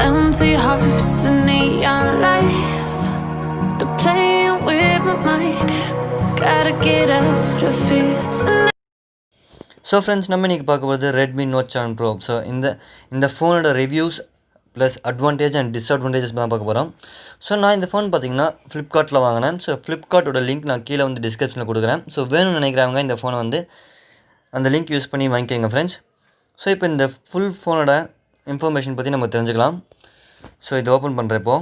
empty hearts and neon lights. They're playing with my mind. Gotta get out of here tonight. So friends நம்ம இன்றைக்கி பார்க்க போகிறது Redmi note 7 bro. So இந்த ஃபோனோட reviews plus advantage and disadvantages தான் பார்க்க போகிறோம். ஸோ நான் இந்த ஃபோன் பார்த்திங்கன்னா ஃப்ளிப்கார்ட்டில் வாங்கினேன். ஸோ ஃப்ளிப்கார்ட்டோட லிங்க் நான் கீழே வந்து டிஸ்கிரிப்ஷனில் கொடுக்குறேன். ஸோ வேணும்னு நினைக்கிறவங்க இந்த ஃபோனை வந்து அந்த லிங்க் யூஸ் பண்ணி வாங்கிக்கோங்க ஃப்ரெண்ட்ஸ். ஸோ இப்போ இந்த ஃபுல் ஃபோனோட இன்ஃபர்மேஷன் பற்றி நம்ம தெரிஞ்சுக்கலாம். ஸோ இது ஓப்பன் பண்ணுறப்போ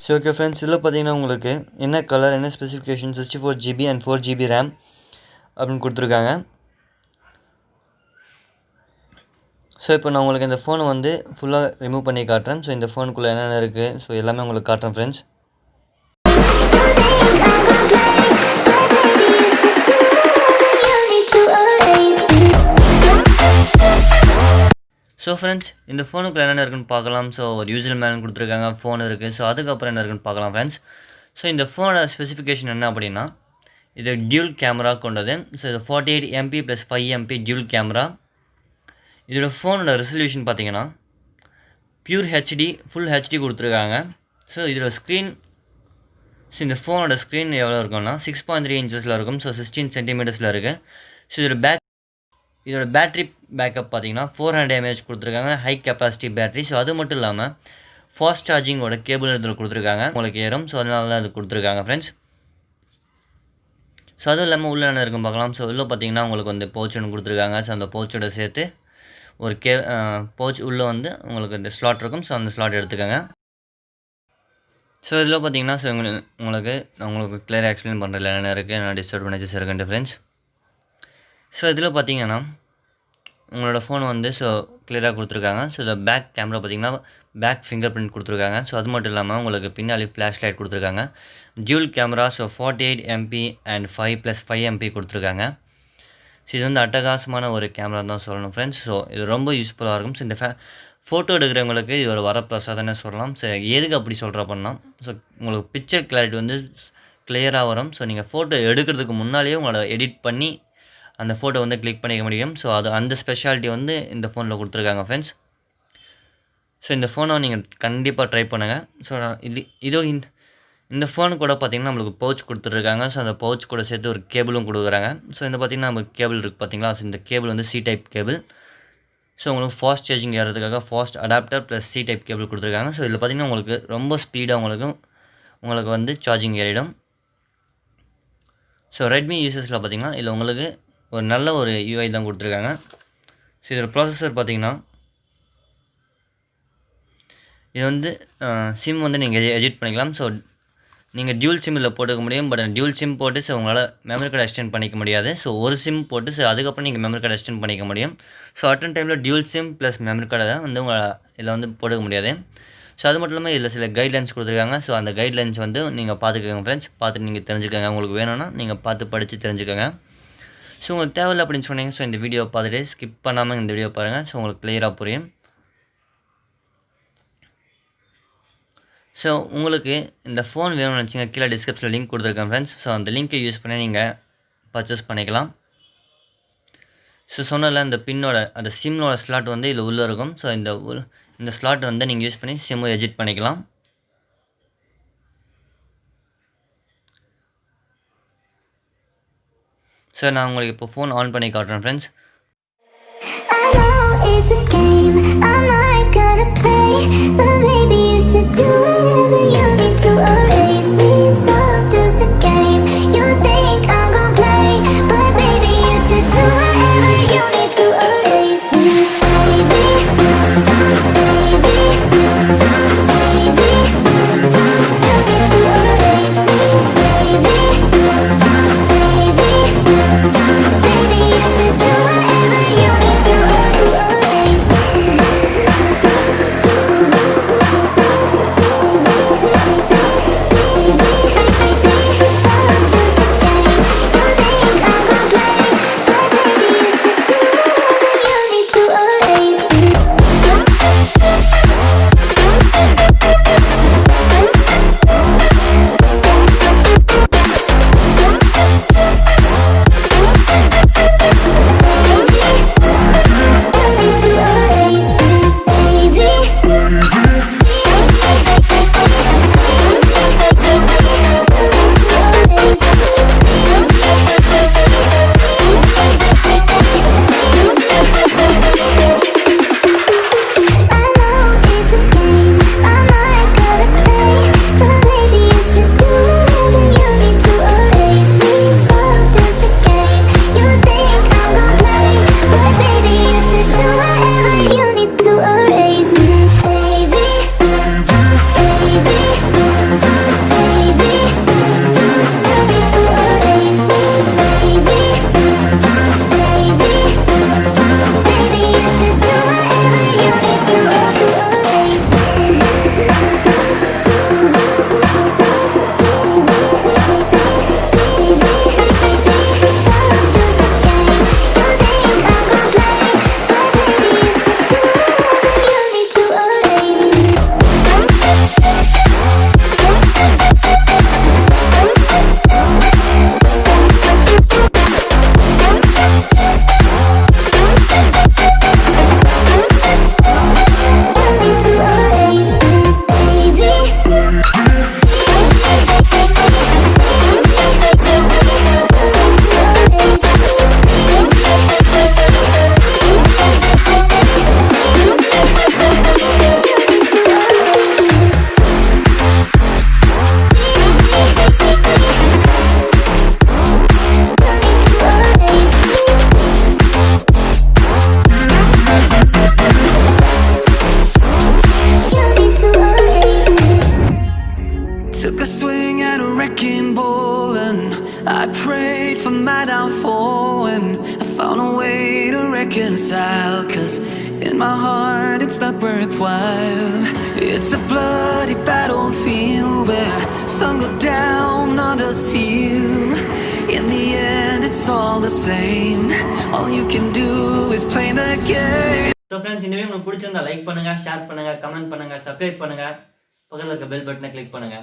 ஸோ ஓகே ஃப்ரெண்ட்ஸ், இதில் பார்த்தீங்கன்னா உங்களுக்கு என்ன கலர், என்ன specification, 64GB and 4GB RAM அப்படின்னு கொடுத்துருக்காங்க. ஸோ இப்போ நான் உங்களுக்கு இந்த ஃபோனை வந்து ஃபுல்லாக ரிமூவ் பண்ணி காட்டுறேன். ஸோ இந்த ஃபோனுக்குள்ளே என்னென்ன இருக்குது, ஸோ எல்லாமே உங்களுக்கு காட்டுறேன் ஃப்ரெண்ட்ஸ். ஸோ ஃப்ரெண்ட்ஸ், இந்த ஃபோனுக்குள்ள என்னென்ன இருக்குன்னு பார்க்கலாம். ஸோ ஒரு யூசர் மேனுவல் கொடுத்துருக்காங்க, ஃபோன் இருக்குது. ஸோ அதுக்கப்புறம் என்ன இருக்குன்னு பார்க்கலாம் ஃப்ரெண்ட்ஸ். ஸோ இந்த ஃபோனோட ஸ்பெசிஃபிகேஷன் என்ன அப்படின்னா, இது டியூல் கேமரா கொண்டது. ஸோ இது 48MP + 5MP டியூல் கேமரா. இதோட ஃபோனோட ரெசல்யூஷன் பார்த்தீங்கன்னா பியூர் ஹெச்டி, ஃபுல் ஹெச்டி கொடுத்துருக்காங்க. ஸோ இதோட ஸ்க்ரீன், ஸோ இந்த ஃபோனோட ஸ்க்ரீன் எவ்வளோ இருக்கும்னா 6.3 இன்ச்சஸில் இருக்கும். ஸோ 16 சென்டிமீட்டர்ஸில் இருக்குது. ஸோ இதோட பேட்ரி பேக்கப் பார்த்தீங்கன்னா 400 mAh கொடுத்துருக்காங்க, ஹை கெப்பாசிட்டி பேட்ரி. ஸோ அது மட்டும் இல்லாமல் ஃபாஸ்ட் சார்ஜிங்கோட கேபிள் இதில் கொடுத்துருக்காங்க, உங்களுக்கு ஏறும். ஸோ அதனால தான் அது கொடுத்துருக்காங்க ஃப்ரெண்ட்ஸ். ஸோ அதுவும் இல்லாமல் உள்ள என்ன இருக்குன்னு பார்க்கலாம். ஸோ உள்ளே பார்த்தீங்கன்னா உங்களுக்கு வந்து பவுச் ஒன்று கொடுத்துருக்காங்க. ஸோ அந்த பவுச்சோட சேர்த்து ஒரு பவுச் உள்ளே வந்து உங்களுக்கு இந்த ஸ்லாட் இருக்கும். ஸோ அந்த ஸ்லாட் எடுத்துக்கோங்க. ஸோ இதில் பார்த்தீங்கன்னா ஸோ உங்களுக்கு கிளியராக எக்ஸ்பிளைன் பண்ணுறதுல என்னென்ன இருக்குது, என்ன டிஸ்அட்வான்டேஜஸ் இருக்குன்ட்டு ஃப்ரெண்ட்ஸ். ஸோ இதில் பார்த்தீங்கன்னா உங்களோட ஃபோன் வந்து ஸோ கிளியராக கொடுத்துருக்காங்க. ஸோ இதில் பேக் கேமரா பார்த்தீங்கன்னா பேக் ஃபிங்கர் பிரிண்ட் கொடுத்துருக்காங்க. ஸோ அது மட்டும் இல்லாமல் உங்களுக்கு பின்னாடி ஃப்ளாஷ் லைட் கொடுத்துருக்காங்க. Dual camera, so 48MP and 5+5MP கொடுத்துருக்காங்க. ஸோ இது வந்து அட்டகாசமான ஒரு கேமரா தான் சொல்லணும் ஃப்ரெண்ட்ஸ். ஸோ இது ரொம்ப யூஸ்ஃபுல்லாக இருக்கும். ஸோ இந்த ஃபோட்டோ எடுக்கிறவங்களுக்கு இது ஒரு வரப்பிரசாதம்னே சொல்லலாம். ஸோ எதுக்கு அப்படி சொல்கிற பண்ணால், ஸோ உங்களுக்கு பிக்சர் கிளாரிட்டி வந்து கிளியராக வரும். ஸோ நீங்கள் ஃபோட்டோ எடுக்கிறதுக்கு முன்னாலேயே உங்களோட எடிட் பண்ணி அந்த ஃபோட்டோ வந்து கிளிக் பண்ணிக்க முடியும். ஸோ அந்த ஸ்பெஷாலிட்டி வந்து இந்த ஃபோனில் கொடுத்துருக்காங்க ஃப்ரெண்ட்ஸ். ஸோ இந்த ஃபோனை நீங்கள் கண்டிப்பாக ட்ரை பண்ணுங்கள். ஸோ இந்த ஃபோனு கூட பார்த்திங்கன்னா நம்மளுக்கு பவுச் கொடுத்துருக்காங்க. ஸோ அந்த பவுச் கூட சேர்த்து ஒரு கேபிளும் கொடுக்குறாங்க. ஸோ இந்த பார்த்திங்கன்னா நமக்கு கேபிள் இருக்குது பார்த்தீங்களா. ஸோ இந்த கேபிள் வந்து C டைப் கேபிள். ஸோ உங்களுக்கு ஃபாஸ்ட் சார்ஜிங் ஏறதுக்காக fast adapter plus C type cable கொடுத்துருக்காங்க. ஸோ இதில் பார்த்திங்கன்னா உங்களுக்கு ரொம்ப ஸ்பீடாக உங்களுக்கு வந்து சார்ஜிங் ஏறிடும். ஸோ ரெட்மி யூசர்ஸில் பார்த்திங்கன்னா இதில் உங்களுக்கு ஒரு நல்ல ஒரு UI தான் கொடுத்துருக்காங்க. ஸோ இதோட ப்ராசஸர் பார்த்திங்கன்னா இது வந்து சிம் வந்து நீங்கள் எடிட் பண்ணிக்கலாம். ஸோ நீங்கள் டியூல் சிம் இதில் போட்டுக்க முடியும். பட் டியூல் சிம் போட்டு ஸோ உங்களால் மெமரி கார்டு எக்ஸ்டெண்ட் பண்ணிக்க முடியாது. ஸோ ஒரு சிம் போட்டு ஸோ அதுக்கப்புறம் நீங்கள் மெமரி கார்டு எக்ஸ்டெண்ட் பண்ணிக்க முடியும். ஸோ அட்டன் டைமில் டியூல் சிம் ப்ளஸ் மெமரி கார்டை வந்து உங்களால் இதில் வந்து போட்டுக்க முடியாது. ஸோ அது மட்டும் இல்லாமல் இதில் சில கைட்லைன்ஸ் கொடுத்துருக்காங்க. ஸோ அந்த கைட்லைன்ஸ் வந்து நீங்கள் பார்த்துக்கோங்க ஃப்ரெண்ட்ஸ். பார்த்துட்டு நீங்கள் தெரிஞ்சுக்கோங்க. உங்களுக்கு வேணும்னா நீங்கள் பார்த்து படித்து தெரிஞ்சுக்கோங்க. ஸோ உங்களுக்கு தேவையில்லை அப்படின்னு சொன்னீங்க. ஸோ இந்த வீடியோ பார்த்துட்டு ஸ்கிப் பண்ணாமல் இந்த வீடியோ பாருங்கள். ஸோ உங்களுக்கு கிளியராக புரியும். ஸோ உங்களுக்கு இந்த ஃபோன் வேணும்னு நினச்சிங்க, கீழே டிஸ்கிரிப்ஷனில் லிங்க் கொடுத்துருக்கேன் ஃப்ரெண்ட்ஸ். ஸோ அந்த லிங்க்கை யூஸ் பண்ணி நீங்கள் பர்ச்சேஸ் பண்ணிக்கலாம். ஸோ சொன்னல இந்த பின்னோட அந்த சிம்மோட ஸ்லாட் வந்து இதில் உள்ளே இருக்கும். ஸோ இந்த ஸ்லாட் வந்து நீங்கள் யூஸ் பண்ணி சிம்மு எடிட் பண்ணிக்கலாம். ஸோ நான் உங்களுக்கு இப்போ ஃபோன் ஆன் பண்ணி காட்டுறேன் friends. I prayed for my downfall and I found a way to reconcile. Cause in my heart it's not worthwhile. It's a bloody battlefield where some go down, others heal. In the end it's all the same. All you can do is play the game. So friends, இந்த video உங்களுக்கு பிடிச்சிருந்தா like பண்ணுங்க, share பண்ணுங்க, comment பண்ணுங்க, subscribe பண்ணுங்க, பக்கத்துல இருக்க bell பட்டனை கிளிக் பண்ணுங்க.